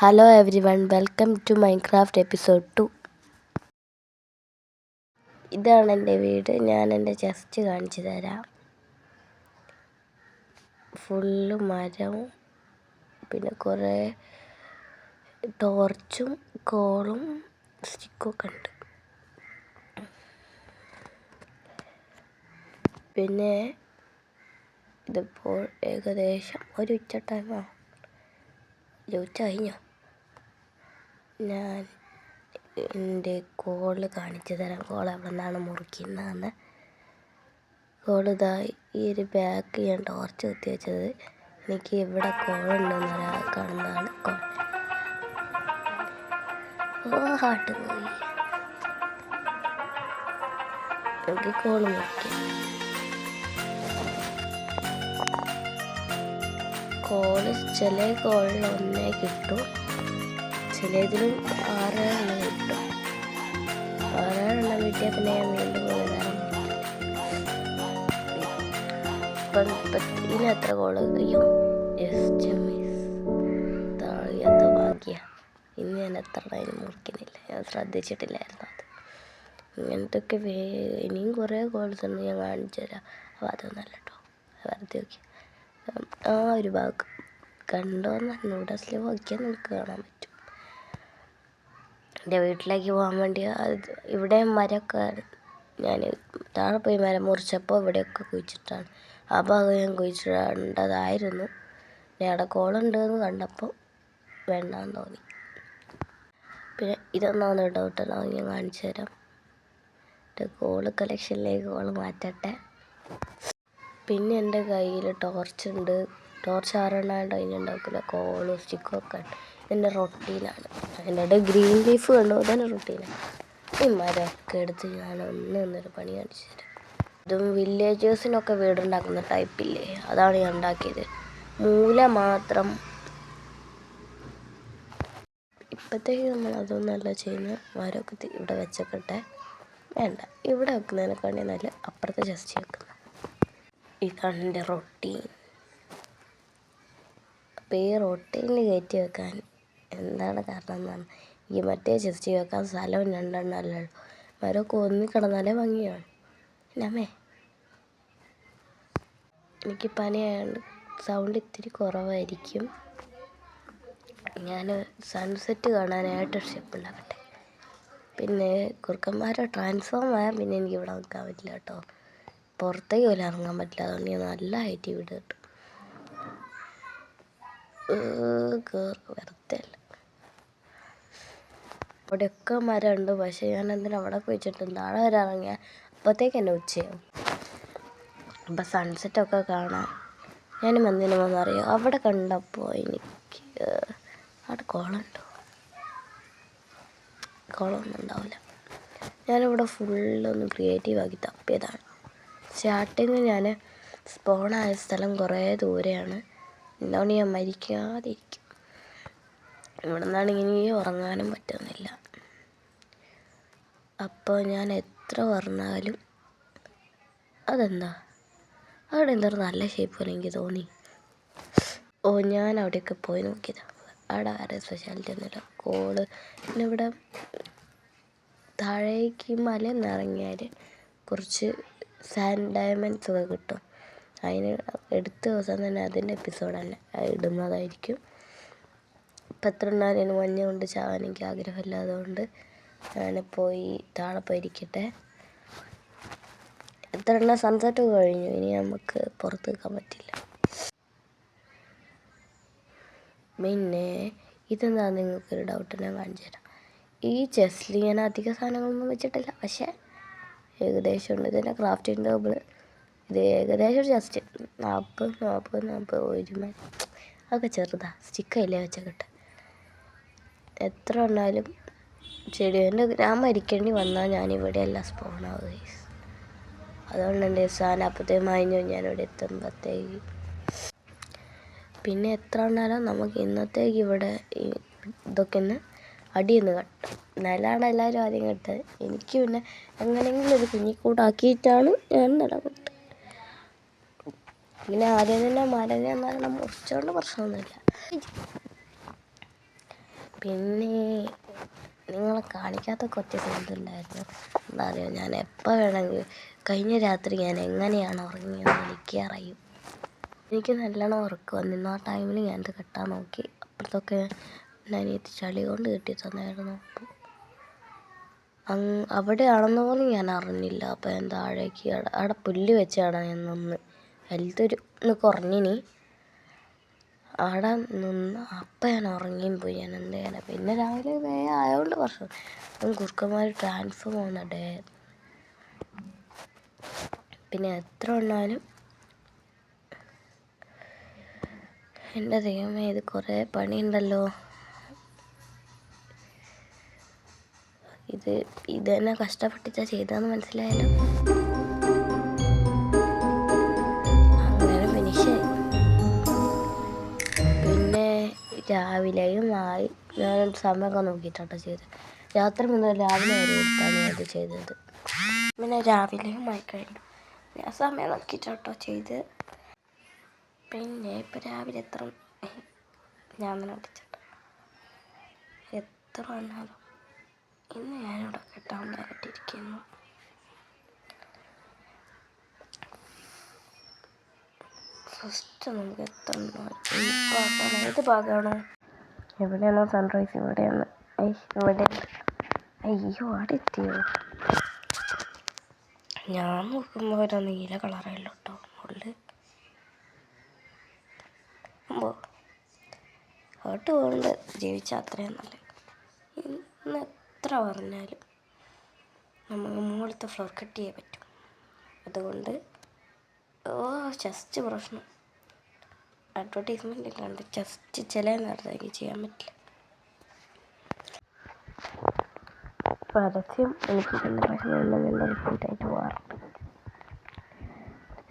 Hello everyone, welcome to Minecraft episode 2. ഇതാണ് എൻ്റെ വീട്. ഞാൻ എൻ്റെ ചെസ്റ്റ് കാണിച്ചു തരാം. ഫുള്ള് മരവും പിന്നെ കുറേ ടോർച്ചും കോളും സ്റ്റിക്കൊക്കെ ഉണ്ട്. പിന്നെ ഇതിപ്പോൾ ഏകദേശം ഒരു ഉച്ച ടൈമാവും. ഉച്ച കഴിഞ്ഞോ? ഞാൻ എൻ്റെ കോള് കാണിച്ചു തരാം. കോൾ എവിടെ നിന്നാണ് മുറിക്കുന്നതെന്ന്. കോളിതായി ഈ ഒരു ബാഗ് ഞാൻ ടോർച്ച് കുത്തി വെച്ചത്. എനിക്ക് ഇവിടെ കോളുണ്ടെന്ന് ഒരാൾ കാണുന്നതാണ് കോൾ. ഹാട്ട് പോയി. എനിക്ക് കോള് മുറിക്കാം. കോള് ചില കോളിൽ ഒന്നേ കിട്ടും, ചിലതിലും 6 എണ്ണം കിട്ടും. 6 എണ്ണം കിട്ടിയാൽ പിന്നെ ഞാൻ വീണ്ടും പോയതാണ്. ഇനി എത്ര കോള് കഴിയും? താഴത്തെ ഭാഗ്യ. ഇന്ന് ഞാൻ എത്ര ടൈം മുറിക്കുന്നില്ല, ഞാൻ ശ്രദ്ധിച്ചിട്ടില്ലായിരുന്നു അത്. ഇങ്ങനത്തൊക്കെ ഇനിയും കുറേ കോൾസ് ഉണ്ട്, ഞാൻ കാണിച്ചു തരാം. അപ്പോൾ അതൊന്നല്ല കേട്ടോ, വെറുതെ നോക്കി. ആ ഒരു ഭാഗം കണ്ടോന്ന് നൂഡൽസിൽ നോക്കിയാൽ നിങ്ങൾക്ക് കാണാൻ പറ്റും. എൻ്റെ വീട്ടിലേക്ക് പോകാൻ വേണ്ടി ഇവിടെ മരമൊക്കെ ഞാൻ താഴെ പോയി മരം മുറിച്ചപ്പോൾ ഇവിടെയൊക്കെ കുഴിച്ചിട്ടാണ്. ആ ഭാഗം ഞാൻ കുഴിച്ചിടേണ്ടതായിരുന്നു. ഞാൻ അവിടെ കോളുണ്ടെന്ന് കണ്ടപ്പോൾ വേണ്ടാന്ന് തോന്നി. പിന്നെ ഇതൊന്നാണ് ഡൗട്ടല്ലോ, ഞാൻ കാണിച്ചു തരാം. കോള് കളക്ഷനിലേക്ക് കോള് മാറ്റട്ടെ. പിന്നെ എൻ്റെ കയ്യിൽ ടോർച്ചുണ്ട്. ടോർച്ച് 6 എണ്ണമായിട്ട് അതിനുണ്ടാക്കില്ല. കോളും സ്റ്റിക്കൊക്കെ ഉണ്ട്. എൻ്റെ റൊട്ടീനാണ്. അതിൻ്റെ ഗ്രീൻ ലീഫ് കണ്ടു, അതെന്നെ റൊട്ടീനാണ്. ഈ മരമൊക്കെ എടുത്ത് ഞാൻ ഒന്നൊരു പണി കാണിച്ചു തരാം. ഇതും വില്ലേജേഴ്സിനൊക്കെ വീടുണ്ടാക്കുന്ന ടൈപ്പില്ലേ, അതാണ് ഞാൻ ഉണ്ടാക്കിയത്. മൂല മാത്രം. ഇപ്പോഴത്തേക്ക് നമ്മൾ അതൊന്നല്ല ചെയ്യുന്നത്. മരമൊക്കെ ഇവിടെ വെച്ചേക്കട്ടെ. വേണ്ട, ഇവിടെ വെക്കുന്നതിനെക്കാണ്ടി നല്ല അപ്പുറത്തെ ചെസ്റ്റ് വെക്കുന്നത്. ഇതാണ് എൻ്റെ റൊട്ടീൻ. അപ്പോൾ ഈ റൊട്ടീനിൽ കയറ്റി വെക്കാൻ എന്താണ് കാരണം എന്നാണ്, ഈ മറ്റേ ചെസ്റ്റ് വെക്കാൻ സ്ഥലവും 2 എണ്ണം അല്ലല്ലോ. മരമൊക്കെ ഒന്നിക്കിടന്നാലേ ഭംഗിയാണ്. അമ്മേ, എനിക്ക് പനിയായതുകൊണ്ട് സൗണ്ട് ഇത്തിരി കുറവായിരിക്കും. ഞാൻ സൺസെറ്റ് കാണാനായിട്ട് സ്റ്റെപ്പ് ഉണ്ടാക്കട്ടെ. പിന്നെ കുറുക്കന്മാരെ ട്രാൻസ്ഫോം ആയാൽ പിന്നെ എനിക്ക് ഇവിടെ നിൽക്കാൻ പറ്റില്ല കേട്ടോ. പുറത്തേക്ക് പോലും ഇറങ്ങാൻ പറ്റില്ല. അതുകൊണ്ട് ഞാൻ നല്ല ഹൈറ്റ് വീട് കിട്ടും. വെറുതെ അല്ല, അവിടെയൊക്കെ മരമുണ്ട്. പക്ഷേ ഞാൻ എന്തിനാ അവിടെ കുഴിച്ചിട്ട് താഴെ വരെ ഇറങ്ങിയാൽ അപ്പോഴത്തേക്ക് എന്നെ ഉച്ചയാവും. അപ്പം സൺസെറ്റൊക്കെ കാണാൻ ഞാനും എന്തിനു വന്നറിയോ, അവിടെ കണ്ടപ്പോൾ എനിക്ക് അവിടെ കോളമുണ്ടോ? കോളമൊന്നും ഉണ്ടാവില്ല. ഞാനിവിടെ ഫുള്ളൊന്ന് ക്രിയേറ്റീവാക്കി തപ്പിയതാണ്. സ്റ്റാർട്ടിങ് ഞാൻ സ്പോണായ സ്ഥലം കുറേ ദൂരെയാണ്. എന്തുകൊണ്ട് ഞാൻ മരിക്കാതിരിക്കും. ഇവിടെ നിന്നാണെങ്കിൽ ഇനി ഉറങ്ങാനും പറ്റുന്നില്ല. അപ്പോൾ ഞാൻ എത്ര പറഞ്ഞാലും അതെന്താ അവിടെ എന്തൊരു നല്ല ഷേപ്പ് പോലെ എനിക്ക് തോന്നി. ഞാൻ അവിടെയൊക്കെ പോയി നോക്കിയതാണ്. അവിടെ വേറെ സ്പെഷ്യാലിറ്റി ഒന്നുമില്ല. കോള് പിന്നെ ഇവിടെ താഴേക്ക് മലയിൽ ഇറങ്ങിയാൽ കുറച്ച് സാൻഡ് ഡയമണ്ട്സ് ഒക്കെ കിട്ടും. അതിന് എടുത്ത ദിവസം തന്നെ അതിൻ്റെ എപ്പിസോഡ് തന്നെ ഇടുന്നതായിരിക്കും. ഇപ്പം എത്ര ഉണ്ടായാലും മഞ്ഞ കൊണ്ട് ചാവാൻ എനിക്ക് ആഗ്രഹമില്ല. അതുകൊണ്ട് ഞാൻ പോയി താഴെ പോയിരിക്കട്ടെ. എത്ര എണ്ണം സൺസെറ്റ് കഴിഞ്ഞു, ഇനി നമുക്ക് പുറത്ത് നിൽക്കാൻ പറ്റില്ല. പിന്നെ ഇതെന്താ നിങ്ങൾക്കൊരു ഡൗട്ട് ഞാൻ കാണിച്ചു തരാം. ഈ ചെസ്റ്റിൽ ഞാൻ അധിക സാധനങ്ങളൊന്നും വെച്ചിട്ടില്ല, പക്ഷേ ഏകദേശം ഉണ്ട്. ഇതിൻ്റെ ക്രാഫ്റ്റിംഗ് ടേബിൾ ഇത് ഏകദേശം ജസ്റ്റ് 40 ഒരുമ അതൊക്കെ ചെറുതാണ്. സ്റ്റിക്കല്ലേ വെച്ചേക്കട്ടെ. എത്ര ഉണ്ടായാലും ചെടി ഞാൻ മരിക്കേണ്ടി വന്നാൽ ഞാനിവിടെയല്ല സ്പോണാവുക. അതുകൊണ്ട് എൻ്റെ സാധനം അപ്പോഴത്തേക്ക് മാഞ്ഞു ഞാനിവിടെ എത്തുമ്പോഴത്തേക്ക്. പിന്നെ എത്ര ഉണ്ടായാലും നമുക്ക് ഇന്നത്തേക്ക് ഇവിടെ ഇതൊക്കെ ഒന്ന് അടിയൊന്ന് കെട്ടാം. നിലമാണ് എല്ലാവരും ആദ്യം കെട്ടത്. എനിക്ക് പിന്നെ എങ്ങനെയെങ്കിലും ഒരു കുഞ്ഞിക്കൂടാക്കിയിട്ടാണ് ഞാൻ നില കെട്ടത്. പിന്നെ ആദ്യം തന്നെ മരം മുറിച്ചോണ്ട് പ്രശ്നമൊന്നുമില്ല. പിന്നെ നിങ്ങളെ കാണിക്കാത്ത കുറച്ച് സീൻസുണ്ടായിരുന്നു. എന്താ പറയുക, ഞാൻ എപ്പോൾ വേണമെങ്കിൽ കഴിഞ്ഞ രാത്രി ഞാൻ എങ്ങനെയാണ് ഉറങ്ങിയെന്ന് എനിക്കറിയും. എനിക്ക് നല്ലോണം ഉറക്കം വന്നിരുന്നു. ആ ടൈമിൽ ഞാനത് കെട്ടാൻ നോക്കി. അപ്പോഴത്തൊക്കെ അനിയത്തി ചളി കൊണ്ട് കെട്ടി തന്നായിരുന്നു. അപ്പോൾ അവിടെയാണെന്ന് പോലും ഞാൻ അറിഞ്ഞില്ല. അപ്പോൾ ഞാൻ താഴേക്ക് അവിടെ പുല്ല് വെച്ചാണ് ഞാൻ നിന്ന് വലുതൊരു കുറഞ്ഞിനി അവിടെ നിന്ന്. അപ്പം ഞാൻ ഉറങ്ങിയും പോയി. ഞാൻ എന്ത് ചെയ്യാനാണ്. പിന്നെ രാവിലെ വേഗം ആയതുകൊണ്ട് പ്രശ്നം. കുറുക്കന്മാർ ട്രാൻസ്ഫോം പോകുന്ന ഡേ. പിന്നെ എത്ര വന്നാലും എൻ്റെ ദൈവമേ, ഇത് കുറേ പണിയുണ്ടല്ലോ. ഇത് തന്നെ കഷ്ടപ്പെട്ടിട്ടാ ചെയ്തതെന്ന് മനസ്സിലായാലും അങ്ങനെ ഫിനിഷായി. പിന്നെ രാവിലെയും ആയി. ഞാൻ സമയമൊക്കെ നോക്കിയിട്ടാട്ടോ ചെയ്തത്. രാത്രി മുതൽ രാവിലെ വരെ എടുത്താണ് ഞാനത് ചെയ്തത്. പിന്നെ രാവിലെയും ആയി കഴിഞ്ഞു. ഞാൻ സമയം നോക്കിയിട്ടാട്ടോ ചെയ്ത്. പിന്നെ ഇപ്പം രാവിലെ എത്ര ഞാൻ തന്നെ അടിച്ചിട്ട് എത്ര വന്നാലും ഇന്ന് ഞാനിവിടെ കെട്ടാൻ കെട്ടിയിരിക്കുന്നു. ഫസ്റ്റ് നമുക്ക് എത്തണം. ഏത് ഭാഗമാണോ? എവിടെയാണോ സൺറൈസ്? ഇവിടെയാണ്. ഇവിടെ. അയ്യോ, അവിടെ എത്തിയോ? ഞാൻ നോക്കുമ്പോൾ ഒരു നീല കളറല്ലോ കേട്ടോ മുകളിൽ. അങ്ങോട്ട് പോകുന്നത് ജീവിച്ചാൽ അത്രയും നല്ല. ഇന്ന് എത്ര പറഞ്ഞാലും നമുക്ക് മുകളിലത്തെ ഫ്ലോർ കട്ട് ചെയ്യാൻ പറ്റും. അതുകൊണ്ട് ജസ്റ്റ് പ്രശ്നം അഡ്വർടൈസ്മെൻ്റ് ഇല്ലാണ്ട് ജസ്റ്റ് ചില നേരത്തേക്ക് ചെയ്യാൻ പറ്റില്ല. പരസ്യം എനിക്ക് നല്ല റിപ്പീറ്റായിട്ട് മാറും.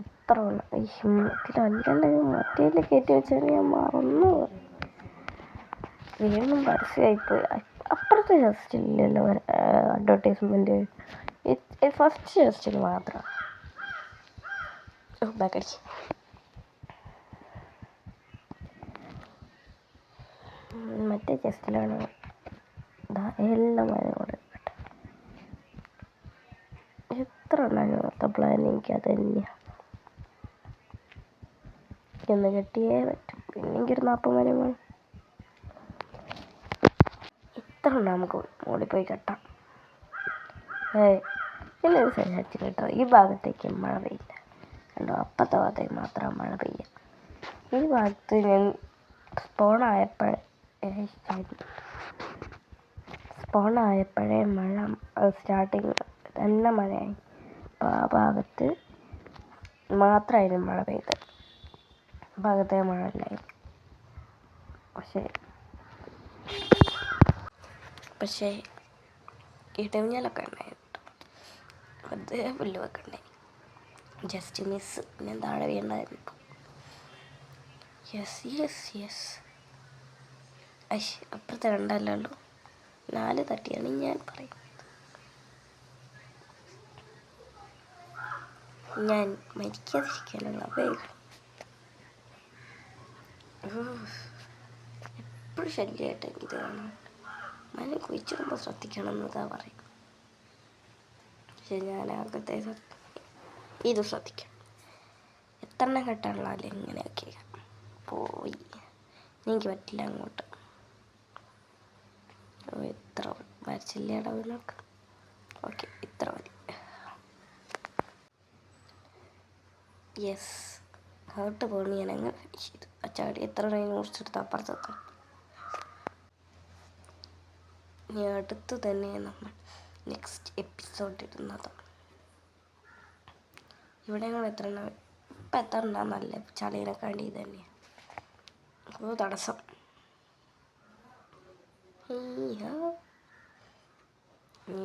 എത്ര ഈ ഹിമ്മത്തിലല്ലെങ്കിൽ മറ്റേതിൽ കയറ്റി വെച്ചാൽ ഞാൻ മറന്നു വീണ്ടും പരസ്യമായിപ്പോയി. അപ്പുറത്തെ ജസ്റ്റില്ലല്ലോ അഡ്വർടൈസ്മെൻറ്റ്. ഫസ്റ്റ് ജസ്റ്റിൽ മാത്രം ബാക്കടിച്ച്. മറ്റേ ജസ്റ്റിലാണ് എല്ലാം കൂടെ എത്ര ഉണ്ടായിരുന്നു മൊത്തം പ്ലാൻ. എനിക്ക് അത് തന്നെയാണ് എന്ന് കെട്ടിയേ പറ്റും. പിന്നെ എനിക്കൊരു 40 വരെ വേണം. ഇത്ര നമുക്ക് ഓടിപ്പോയി കെട്ടാം. പിന്നെ വിചാരിച്ചു കേട്ടോ, ഈ ഭാഗത്തേക്ക് മഴ പെയ്യില്ല കണ്ടോ, അപ്പത്തെ ഭാഗത്തേക്ക് മാത്രം മഴ പെയ്യുക. ഈ ഭാഗത്ത് ഞാൻ സ്പോണായപ്പോഴേ മഴ സ്റ്റാർട്ടിങ് നല്ല മഴയായി. അപ്പോൾ ആ ഭാഗത്ത് മാത്രമായിരുന്നു മഴ പെയ്തത്. ഭാഗത്തെ മഴ ഇല്ലായിരുന്നു. പക്ഷേ ഇടവിഞ്ഞാലൊക്കെ ഉണ്ടായിരുന്നു. അത് പുല്ല് വെക്കണ്ടേ, ജസ്റ്റ് മിസ്. ഞാൻ താഴെ വീണ്ടായിരുന്നു. യെസ് അപ്പുറത്തെ 2 ഉള്ളൂ. 4 തട്ടിയാണ് ഞാൻ പറയുന്നത്. ഞാൻ മരിക്കാതിരിക്കാനുള്ള വേഗം എപ്പോഴും ശല്യമായിട്ട് ഇത് കാണാം. മനം കുഴിച്ചിടുമ്പോൾ ശ്രദ്ധിക്കണം എന്നതാ പറയും. പക്ഷെ ഞാൻ അകത്തെ ഇത് ശ്രദ്ധിക്കാം. എത്രണ്ണം കെട്ടാനുള്ള എങ്ങനെയൊക്കെ പോയി. എനിക്ക് പറ്റില്ല അങ്ങോട്ട്. ഇത്ര വരച്ചില്ല ഇടവിനൊക്കെ. ഓക്കെ, ഇത്ര മതി. യെസ്, അങ്ങോട്ട് പോകണം. ഞാൻ അങ്ങനെ ഫിനിഷ് ചെയ്തു. അച്ചാടി എത്ര കഴിഞ്ഞ് മുറിച്ചെടുത്ത് അപ്പുറത്തെത്താം. ഇനി അടുത്ത് തന്നെ നമ്മൾ നെക്സ്റ്റ് എപ്പിസോഡ് ഇടുന്നത്. ഇവിടെ ഞങ്ങൾ എത്ര നല്ല ചളീനെക്കാണ്ടി ഇത് തന്നെയാണ് തടസ്സം.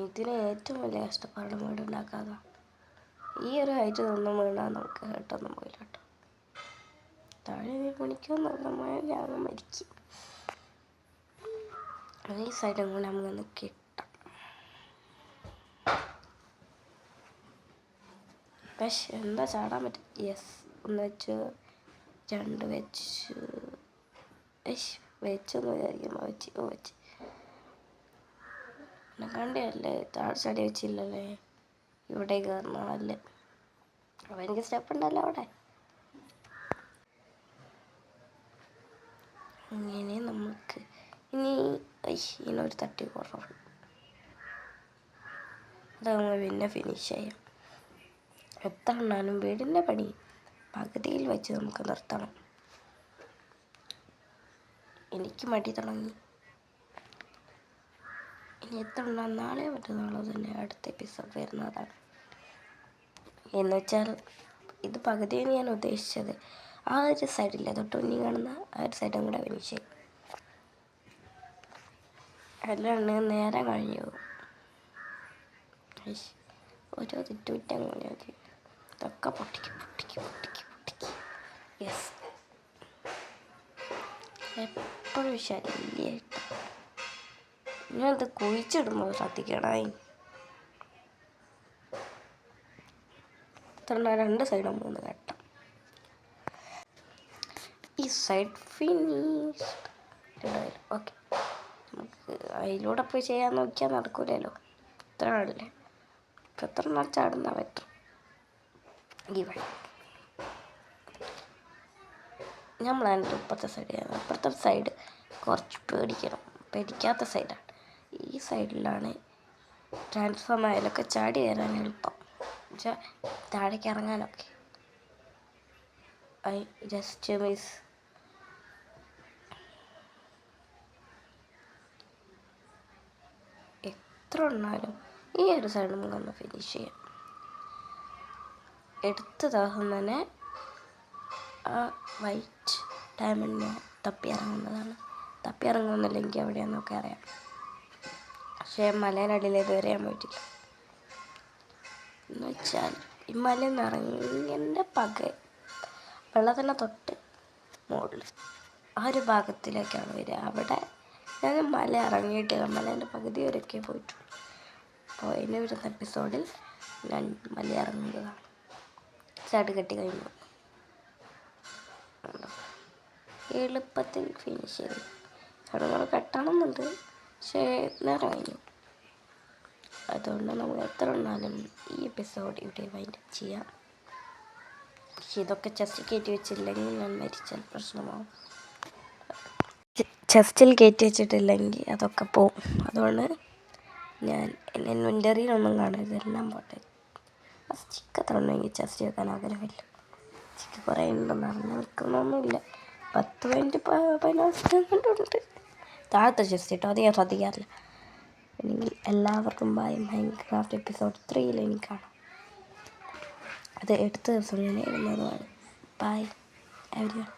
ഇതിന് ഏറ്റവും വലിയ കഷ്ടപ്പാട് വീടുണ്ടാക്കാതെ. ഈ ഒരു ഹൈറ്റ് നിന്നും വീണാൽ നമുക്ക് ഹേട്ടൊന്നും പോയില്ല കേട്ടോ. താഴെ മണിക്കൊന്നും ഞാൻ മരിക്കും. ഈ സൈഡും കൂടെ നമുക്കൊന്ന് കിട്ടാം. പക്ഷെ എന്താ ചാടാൻ പറ്റും. യെസ്, 1 വെച്ച് 2 വെച്ച് വെച്ചെന്ന് വിചാരിക്കുമ്പോൾ വെച്ച് എന്നെ കണ്ടല്ലേ താഴെ ചടി വെച്ചില്ലല്ലേ, ഇവിടെ കയറണമല്ലേ. അപ്പോൾ എനിക്ക് സ്റ്റെപ്പ് ഉണ്ടല്ലോ അവിടെ. അങ്ങനെ നമുക്ക് ഇതിനൊരു തട്ടി കുറവ്, അത് നമ്മൾ പിന്നെ ഫിനിഷ് ചെയ്യാം. എത്ര എണ്ണാലും വീടിൻ്റെ പണി പകുതിയിൽ വെച്ച് നമുക്ക് നിർത്തണം. എനിക്ക് മടി തുടങ്ങി. ഇനി എത്ര എണ്ണം നാളെ മറ്റന്നാളോ തന്നെ അടുത്ത എപ്പിസോഡ് വരുന്നതാണ്. എന്ന് വെച്ചാൽ ഇത് പകുതിയാണ് ഞാൻ ഉദ്ദേശിച്ചത്. ആ ഒരു സൈഡില്ലേ തൊട്ട് ഇനി കാണുന്ന ആ ഒരു സൈഡും കൂടെ ഫിനിഷ് ചെയ്യും. അല്ലാണ്ട് നേരെ കഴിഞ്ഞു പോകും. ഓരോ തെറ്റുകുറ്റം പോലെ ഇതൊക്കെ പൊട്ടിക്ക്. യെസ്, എപ്പോഴും ശല്യമായിട്ട് ഞാനത് കുഴിച്ചിടുമ്പോൾ ശ്രദ്ധിക്കണേ. ഇത്ര 2 സൈഡും 3 ഘട്ടം. ഈ സൈഡ് ഫിനിഷ്. ഓക്കെ, നമുക്ക് അതിലൂടെ പോയി ചെയ്യാൻ നോക്കിയാൽ നടക്കൂലല്ലോ. ഇത്ര ആളല്ലേ, ഇപ്പം എത്ര നാൾ ചാടുന്ന ബെറ്റർ. ഈ വഴി നമ്മളതിൻ്റെ അപ്പുറത്തെ സൈഡ് കുറച്ച് പേടിക്കാത്ത സൈഡാണ്. ഈ സൈഡിലാണ് ട്രാൻസ്ഫോം ആയാലൊക്കെ ചാടി കയറാൻ എളുപ്പം, എന്നുവെച്ചാൽ താഴേക്ക് ഇറങ്ങാനൊക്കെ. I just miss. എത്ര ഉണ്ണാലും ഈ ഒരു സൈഡ് നമുക്കൊന്ന് ഫിനിഷ് ചെയ്യാം. എടുത്ത ദിവസം തന്നെ ആ വൈറ്റ് ഡയമണ്ടിനെ തപ്പി ഇറങ്ങുന്നില്ലെങ്കിൽ എവിടെയാണെന്നൊക്കെ അറിയാം. പക്ഷേ മലേനടിയിൽ ഇതുവരെ ഞാൻ പോയിട്ടില്ല. എന്ന് വെച്ചാൽ ഈ മലയിൽ നിന്ന് ഇറങ്ങിൻ്റെ വെള്ളത്തിൻ്റെ തൊട്ട് മുകളിൽ ആ ഒരു ഭാഗത്തിലേക്കാണ് വരിക. അവിടെ ഞാൻ മല ഇറങ്ങിയിട്ടില്ല, മലേൻ്റെ പകുതി വരെയൊക്കെ പോയിട്ടുള്ളൂ. അപ്പോൾ ഇനി വരുന്ന എപ്പിസോഡിൽ ഞാൻ മല ഇറങ്ങുന്നതാണ്. ചാട് കെട്ടി കഴിഞ്ഞു, എളുപ്പത്തിൽ ഫിനിഷ് ചെയ്തു. ചടങ്ങുകൾ കെട്ടണമെന്നുണ്ട്, പക്ഷേ നേരം കഴിഞ്ഞു. അതുകൊണ്ട് നമ്മൾ എത്ര ഉണ്ണാലും ഈ എപ്പിസോഡ് ഇവിടെ വൈൻഡപ്പ് ചെയ്യാം. പക്ഷെ ഇതൊക്കെ ചെസ്റ്റ് കയറ്റി വെച്ചില്ലെങ്കിൽ ഞാൻ മരിച്ചാൽ പ്രശ്നമാവും. ചെസ്റ്റിൽ കയറ്റി വെച്ചിട്ടില്ലെങ്കിൽ അതൊക്കെ പോവും. അതുകൊണ്ട് ഞാൻ എൻ്റെ ഇൻവെൻ്ററിയിലൊന്നും കാണരുത്, എല്ലാം പോട്ടെ. ചിക്ക് എത്ര ഉണ്ടെങ്കിൽ ചെസ്റ്റ് വെക്കാൻ ആഗ്രഹമില്ല. ചിക്ക് കുറേ ഉണ്ടെന്ന് അറിഞ്ഞാൽ നിൽക്കുന്നൊന്നുമില്ല. 10-15 കണ്ടുണ്ട് താഴത്തെ ചെസ്റ്റ് കേട്ടോ, അത് ഞാൻ ശ്രദ്ധിക്കാറില്ല. അല്ലെങ്കിൽ എല്ലാവർക്കും ബൈ. മൈൻക്രാഫ്റ്റ് എപ്പിസോഡ് 3 എനിക്ക് കാണാം. അത് എടുത്ത ദിവസം ഞാൻ എഴുതുന്നതുമാണ്. By everyone.